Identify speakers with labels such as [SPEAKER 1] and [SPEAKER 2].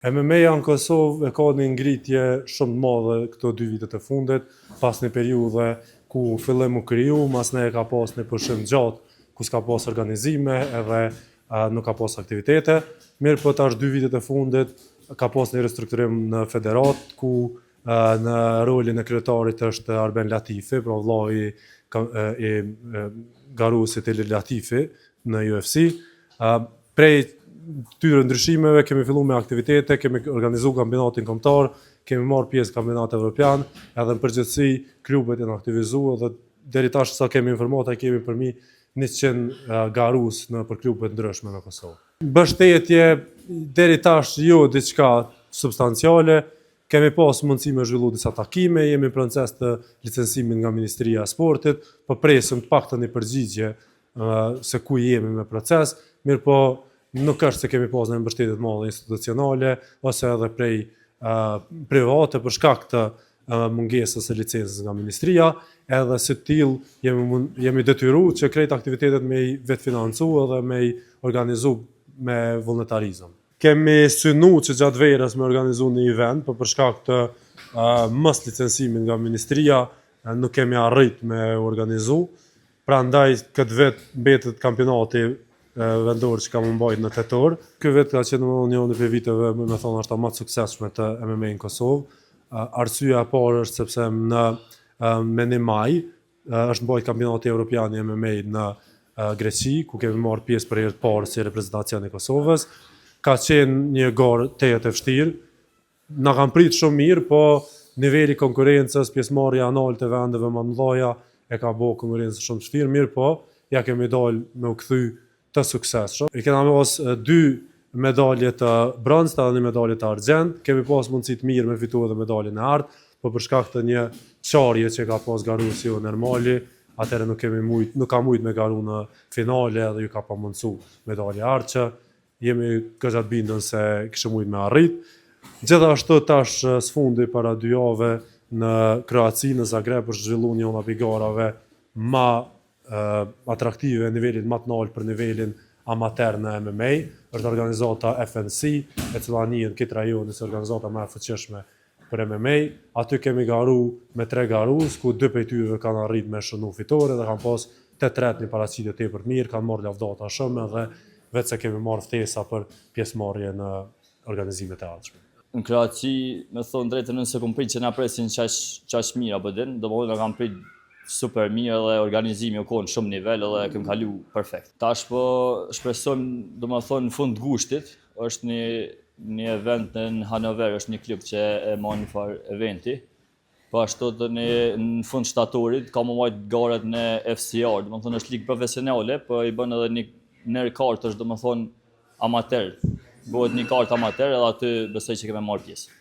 [SPEAKER 1] MMA-ja në Kosovë e ka një ngritje shumë të madhe këto 2 vitet e fundit, pas një periudhe ku fillim u kriju, mas ne ka pas një pushim gjatë, ku s'ka pas organizime edhe nuk ka pas aktivitete. Mirë po tash 2 vitet e fundit ka pas një restrukturim në federat, ku në rolin e kryetarit është Arben Latifi, pra vllai i garuesit Ilir Latifi në UFC. Prej këtyre ndryshimeve kemi filluar me aktivitete, kemi organizuar kampionatin kombëtar, kemi marrë pjesë në kampionat evropian, edhe në përgjithësi klubet janë aktivizuar dhe deri tash sa kemi informata kemi përmi 100 garues për klubet ndryshme në Kosovë. Mbështetje deri tash jo diçka substanciale, kemi pas mundësi me zhvillu disa takime, jemi në proces të licencimit nga Ministria e Sportit, po presim të paktën një përgjigje se ku jemi me proces, mirë po nuk është se kemi pas në mbështetje të madhe institucionale ose edhe prej private për shkak të mungesës së licencës nga Ministria, edhe si tillë jemi detyruar që krejt aktivitetet me i vetfinancu edhe me i organizu me vullnetarizëm. Kemi synu që gjatë verës me organizu një event, për shkak të mos licencimit nga Ministria nuk kemi arrit me organizu, prandaj këtë vit mbetet kampionati vendor që kam mbajt në tetor. Ky vit ka qenë një për viteve, me thonë, është më të suksesshme të MMA në Kosovë. Arsyeja e parë është sepse me një maj është mbajt kampionati evropian i MMA në Greqi, ku kemi marrë pjesë për herë të parë si reprezentacion e Kosovës. Ka qenë një garë tejet e vështirë. Na kanë pritë shumë mirë, po niveli konkurrencës, pjesëmarrja analt të vendeve më të mëdha e ka bërë konkurrencën shumë vështirë, mirë po ja kemi dalë me u kthy të suksesshëm. I kemi pas 2 medalje të bronzë dhe një medalje të argjend. Kemi pas mundësi të mirë me fitu edhe medaljen e artë, po për shkak të një çarje që ka pas garuesi Normali, atëherë nuk ka mujt me garu në finale dhe ju ka pa mundësu medalje artë që jemi këgjat bindën se kishë mujt me arrit. Gjithashtu tash sfundi para 2 jave në Kroaci, në Zagreb, është zhvillu një nga bigarave ma atraktive në nivelit më të lartë për nivelin amater në MMA, është organizata FNC, e cila njihet këtë rajon si organizata më e fuqishme për MMA. Aty kemi garu me 3 garues, ku 2 prej tyre kanë arrit me shënu fitore dhe kanë pas 8 një paraqitje tepër të mirë, kanë marrë lavdata shumë dhe vetë se kemi marrë ftesa për pjesëmarrje në organizimet e ardhshme.
[SPEAKER 2] Në Kroaci, me thonë drejtën, nëse kom prit që na presin qaq mirë apo din, domethënë kam prit super mirë dhe organizimi u konë shumë nivel edhe kem kalu perfekt. Tash po shpresojmë, domethënë në fund gushtit, është një event në Hanover, është një klub që e mani far eventi. Po ashtu në fund shtatorit ka më majtë garet në FCR, domethënë është ligë profesionale, po i bën edhe një kartë është domethënë amater. Bëhet një kartë amater edhe aty besoj që kemi marrë pjesë.